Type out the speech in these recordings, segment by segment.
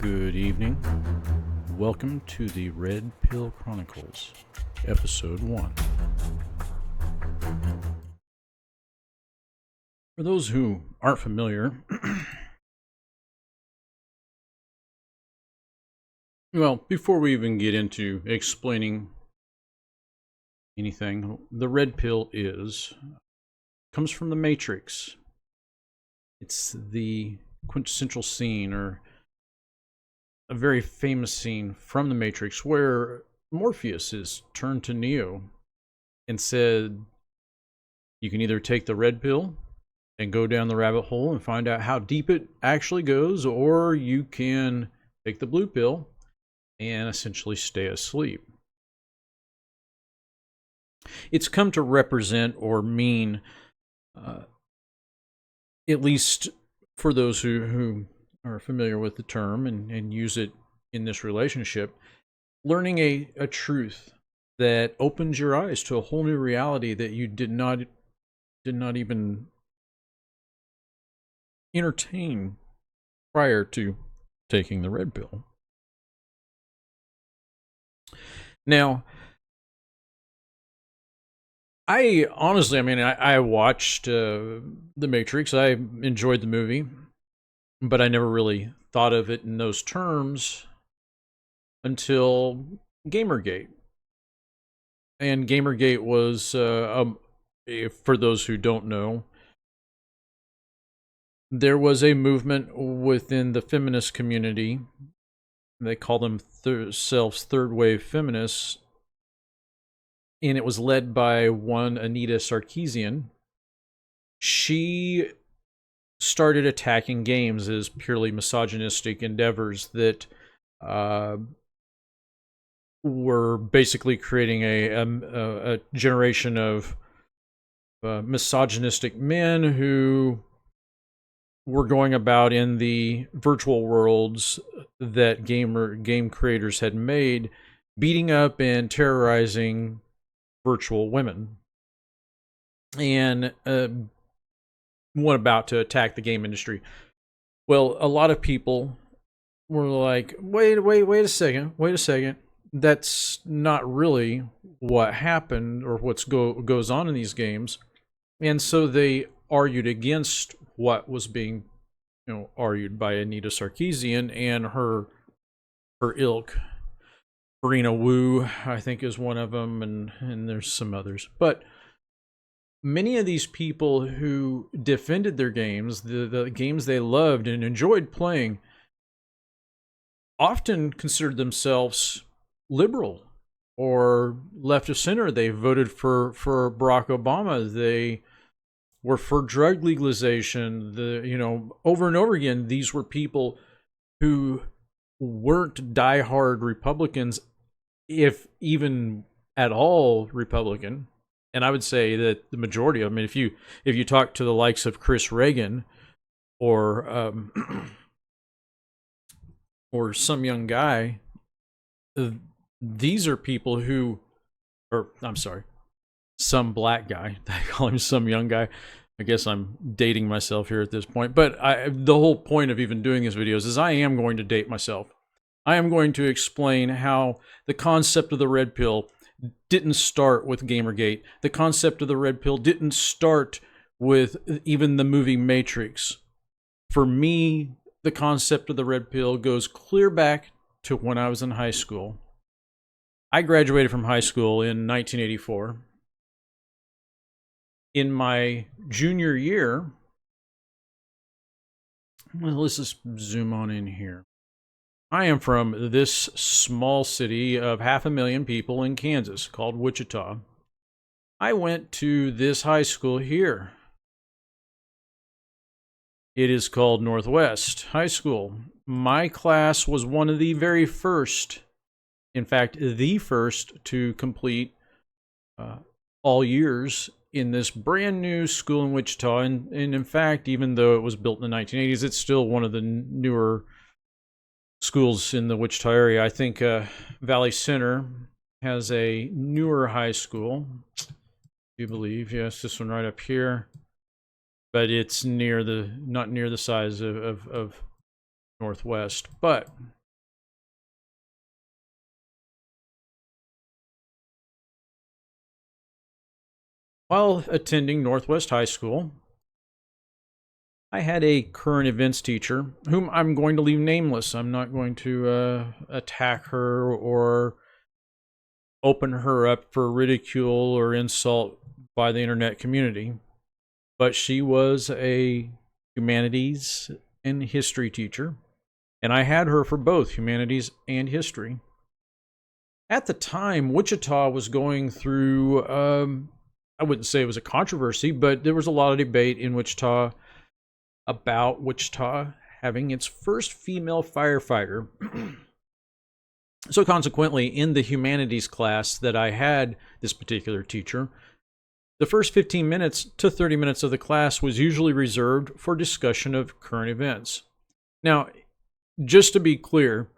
Good evening. Welcome to the Red Pill Chronicles, Episode 1. For those who aren't familiar, well, before we even get into explaining anything, the Red Pill comes from the Matrix. It's the quintessential scene, or a very famous scene from the Matrix, where Morpheus is turned to Neo and said, you can either take the red pill and go down the rabbit hole and find out how deep it actually goes, or you can take the blue pill and essentially stay asleep. It's come to represent or mean, at least for those who are familiar with the term and use it in this relationship, learning a truth that opens your eyes to a whole new reality that you did not even entertain prior to taking the red pill. Now, I honestly, I watched The Matrix. I enjoyed the movie, but I never really thought of it in those terms until Gamergate. And Gamergate was, for those who don't know, there was a movement within the feminist community. They call themselves third wave feminists. And it was led by one Anita Sarkeesian. She started attacking games as purely misogynistic endeavors that were basically creating a generation of misogynistic men who were going about in the virtual worlds that game creators had made, beating up and terrorizing virtual women, and one about to attack the game industry. Well, a lot of people were like, wait a second. That's not really what happened or what's goes on in these games. And so they argued against what was being, argued by Anita Sarkeesian and her ilk. Marina Wu, I think, is one of them, and there's some others. But many of these people who defended their games, the games they loved and enjoyed playing, often considered themselves liberal or left of center. They voted for Barack Obama. They were for drug legalization. Over and over again, these were people who weren't diehard Republicans, if even at all Republican. And I would say that the majority of them, if you talk to the likes of Chris Reagan or or some young guy, these are people who, or I'm sorry, some black guy. I call him some young guy. I guess I'm dating myself here at this point. But the whole point of even doing these videos is I am going to date myself. I am going to explain how the concept of the red pill didn't start with Gamergate. The concept of the red pill didn't start with even the movie Matrix. For me, the concept of the red pill goes clear back to when I was in high school. I graduated from high school in 1984. In my junior year, well, let's just zoom on in here. I am from this small city of 500,000 people in Kansas called Wichita. I went to this high school here. It is called Northwest High School. My class was one of the very first, in fact, the first to complete all years in this brand new school in Wichita. And in fact, even though it was built in the 1980s, it's still one of the newer schools in the Wichita area. I think Valley Center has a newer high school, I do believe. Yes, this one right up here. But it's not near the size of Northwest. But While attending Northwest High School, I had a current events teacher whom I'm going to leave nameless. I'm not going to attack her or open her up for ridicule or insult by the internet community. But she was a humanities and history teacher, and I had her for both humanities and history. At the time, Wichita was going through, I wouldn't say it was a controversy, but there was a lot of debate in Wichita about Wichita having its first female firefighter. So consequently, in the humanities class that I had this particular teacher, the first 15 minutes to 30 minutes of the class was usually reserved for discussion of current events. Now, just to be clear,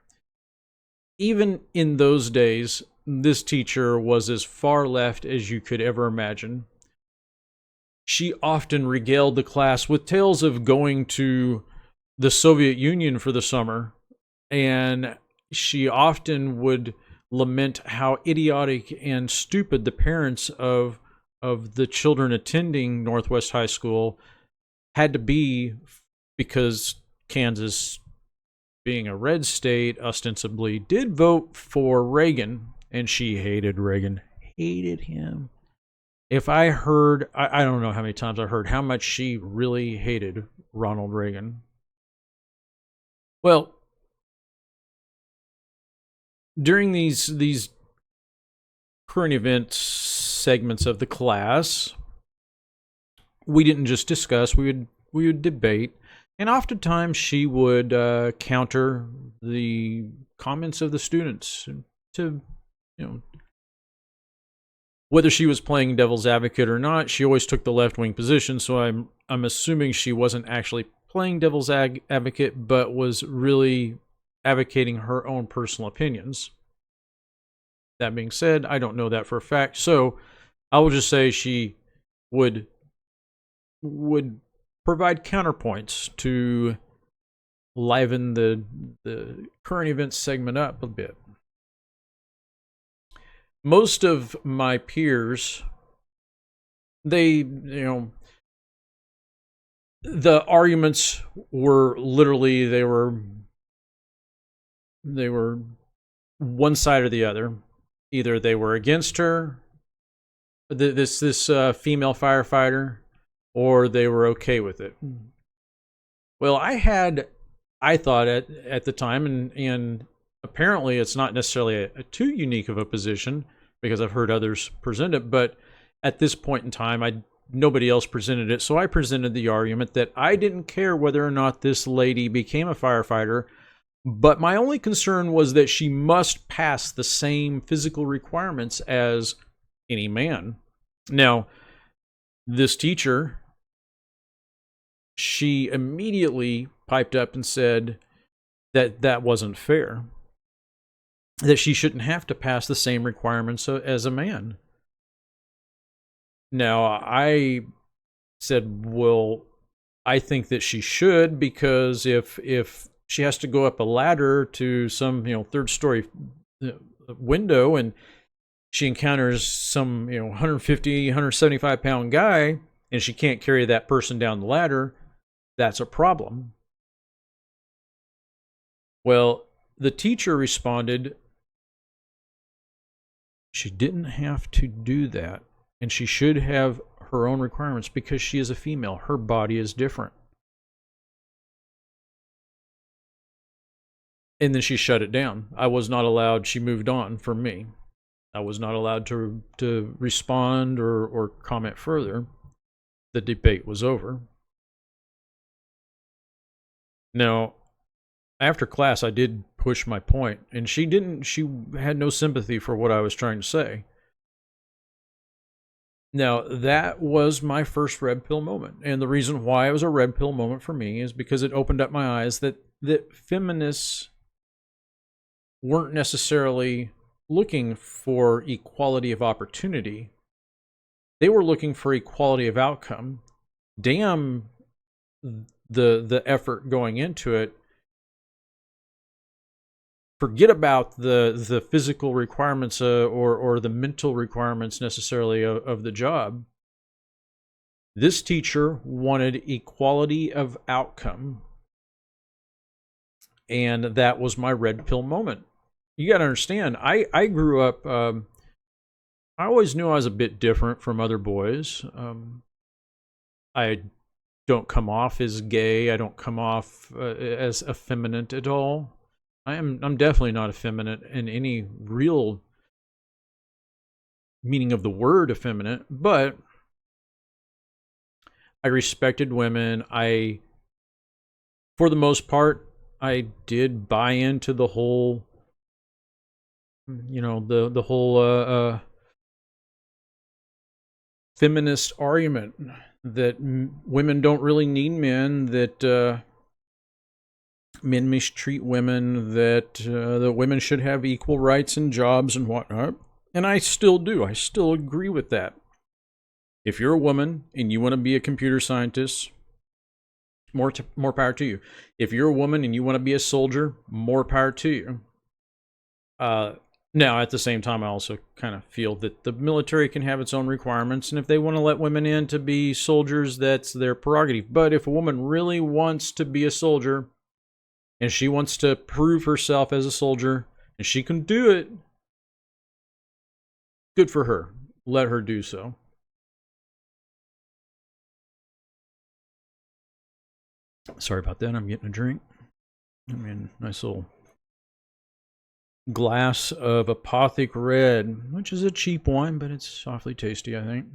even in those days, this teacher was as far left as you could ever imagine. She often regaled the class with tales of going to the Soviet Union for the summer, and she often would lament how idiotic and stupid the parents of the children attending Northwest High School had to be, because Kansas, being a red state, ostensibly did vote for Reagan, and she hated Reagan, hated him. If I heard, I don't know how many times I heard how much she really hated Ronald Reagan. Well, during these current events segments of the class, we didn't just discuss, we would debate, and oftentimes she would counter the comments of the students to, whether she was playing devil's advocate or not. She always took the left-wing position, so I'm assuming she wasn't actually playing devil's advocate, but was really advocating her own personal opinions. That being said, I don't know that for a fact, so I will just say she would provide counterpoints to liven the current events segment up a bit. Most of my peers, the arguments were literally, they were one side or the other. Either they were against her, this female firefighter, or they were okay with it. Well, I thought at the time, and apparently it's not necessarily a too unique of a position, because I've heard others present it, but at this point in time, nobody else presented it, so I presented the argument that I didn't care whether or not this lady became a firefighter, but my only concern was that she must pass the same physical requirements as any man. Now, this teacher, she immediately piped up and said that that wasn't fair, that she shouldn't have to pass the same requirements as a man. Now, I said, well, I think that she should, because if she has to go up a ladder to some, third story window, and she encounters some, 150, 175 pound guy, and she can't carry that person down the ladder, that's a problem. Well, the teacher responded, she didn't have to do that, and she should have her own requirements because she is a female. Her body is different. And then she shut it down. I was not allowed, she moved on from me. I was not allowed to respond or comment further. The debate was over. Now, after class, I did push my point, and she had no sympathy for what I was trying to say. Now, that was my first red pill moment. And the reason why it was a red pill moment for me is because it opened up my eyes that feminists weren't necessarily looking for equality of opportunity. They were looking for equality of outcome. Damn the effort going into it. Forget about the physical requirements or the mental requirements necessarily of the job. This teacher wanted equality of outcome, and that was my red pill moment. You got to understand, I grew up, I always knew I was a bit different from other boys. I don't come off as gay. I don't come off as effeminate at all. I'm definitely not effeminate in any real meaning of the word effeminate, but I respected women. For the most part, I did buy into the whole, the whole feminist argument that women don't really need men, that men mistreat women, that women should have equal rights and jobs and whatnot. And I still do. I still agree with that. If you're a woman and you want to be a computer scientist, more power to you. If you're a woman and you want to be a soldier, more power to you. Now, at the same time, I also kind of feel that the military can have its own requirements, and if they want to let women in to be soldiers, that's their prerogative. But if a woman really wants to be a soldier, and she wants to prove herself as a soldier, and she can do it, good for her. Let her do so. Sorry about that. I'm getting a drink. Nice little glass of Apothic Red, which is a cheap wine, but it's awfully tasty, I think.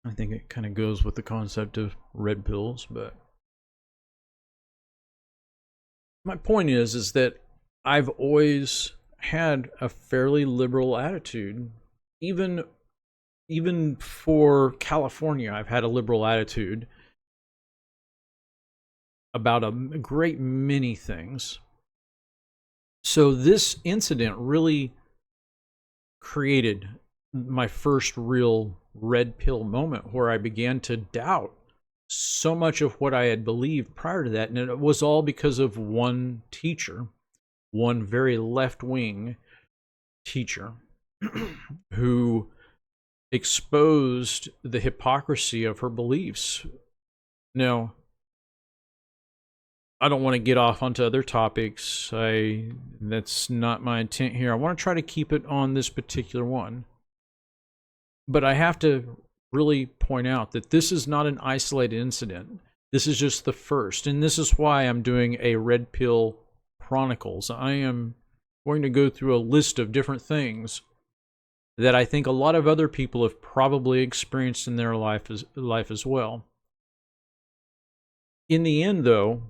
I think it kind of goes with the concept of red pills, but my point is that I've always had a fairly liberal attitude. Even for California, I've had a liberal attitude about a great many things. So this incident really created my first real red pill moment where I began to doubt so much of what I had believed prior to that. And it was all because of one teacher, one very left-wing teacher who exposed the hypocrisy of her beliefs. Now, I don't want to get off onto other topics. That's not my intent here. I want to try to keep it on this particular one. But I have to really point out that this is not an isolated incident. This is just the first. And this is why I'm doing a Red Pill Chronicles. I am going to go through a list of different things that I think a lot of other people have probably experienced in their life as well. In the end, though,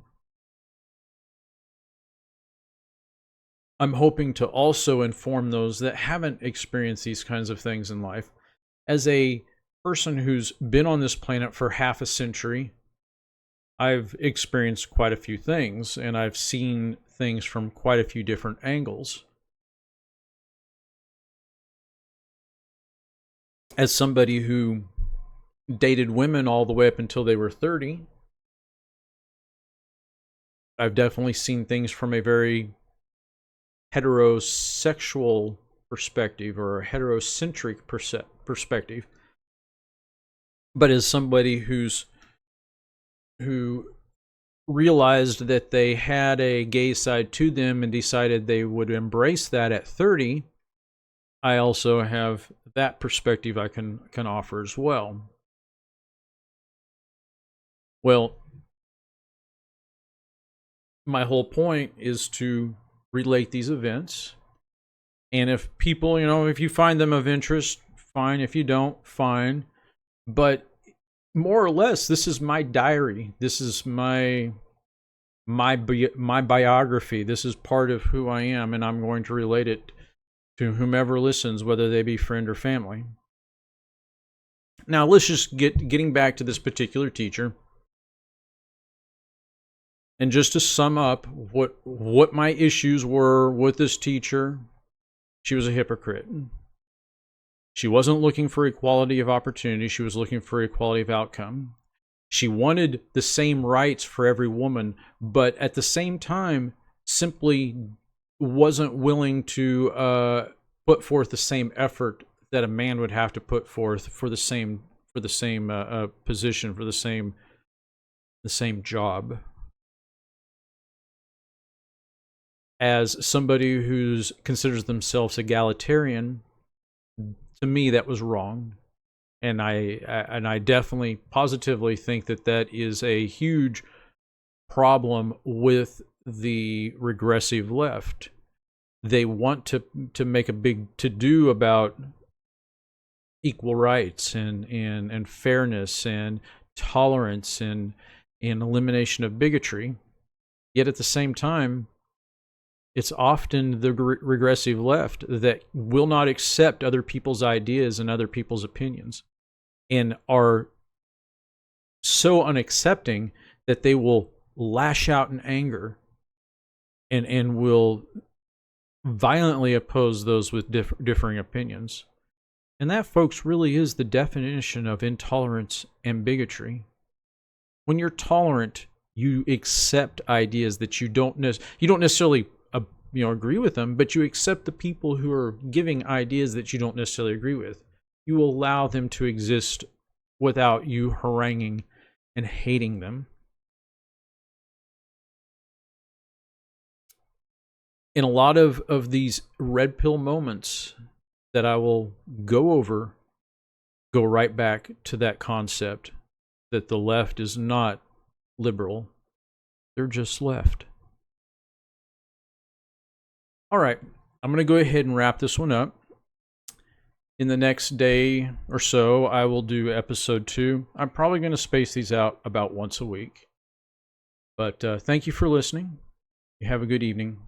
I'm hoping to also inform those that haven't experienced these kinds of things in life. As a person who's been on this planet for half a century, I've experienced quite a few things, and I've seen things from quite a few different angles. As somebody who dated women all the way up until they were 30, I've definitely seen things from a very heterosexual perspective or a heterocentric perspective. But as somebody who realized that they had a gay side to them and decided they would embrace that at 30, I also have that perspective I can offer as well. Well, my whole point is to relate these events. And if people, if you find them of interest, fine. If you don't, fine. But more or less, this is my diary. This is my biography. This is part of who I am, and I'm going to relate it to whomever listens, whether they be friend or family. Now, let's just getting back to this particular teacher. And just to sum up what my issues were with this teacher, she was a hypocrite. She wasn't looking for equality of opportunity. She was looking for equality of outcome. She wanted the same rights for every woman, but at the same time, simply wasn't willing to put forth the same effort that a man would have to put forth for the same for the same position, for the same job. As somebody who's considers themselves egalitarian, to me that was wrong, and I definitely positively think that that is a huge problem with the regressive left. They want to make a big to-do about equal rights and fairness and tolerance and elimination of bigotry. Yet at the same time, it's often the regressive left that will not accept other people's ideas and other people's opinions, and are so unaccepting that they will lash out in anger and will violently oppose those with differing opinions. And that, folks, really is the definition of intolerance and bigotry. When you're tolerant, you accept ideas that you don't necessarily agree with them, but you accept the people who are giving ideas that you don't necessarily agree with. You allow them to exist without you haranguing and hating them. In a lot of these red pill moments that I will go right back to that concept that the left is not liberal. They're just left. All right, I'm going to go ahead and wrap this one up. In the next day or so, I will do episode 2. I'm probably going to space these out about once a week. But thank you for listening. You have a good evening.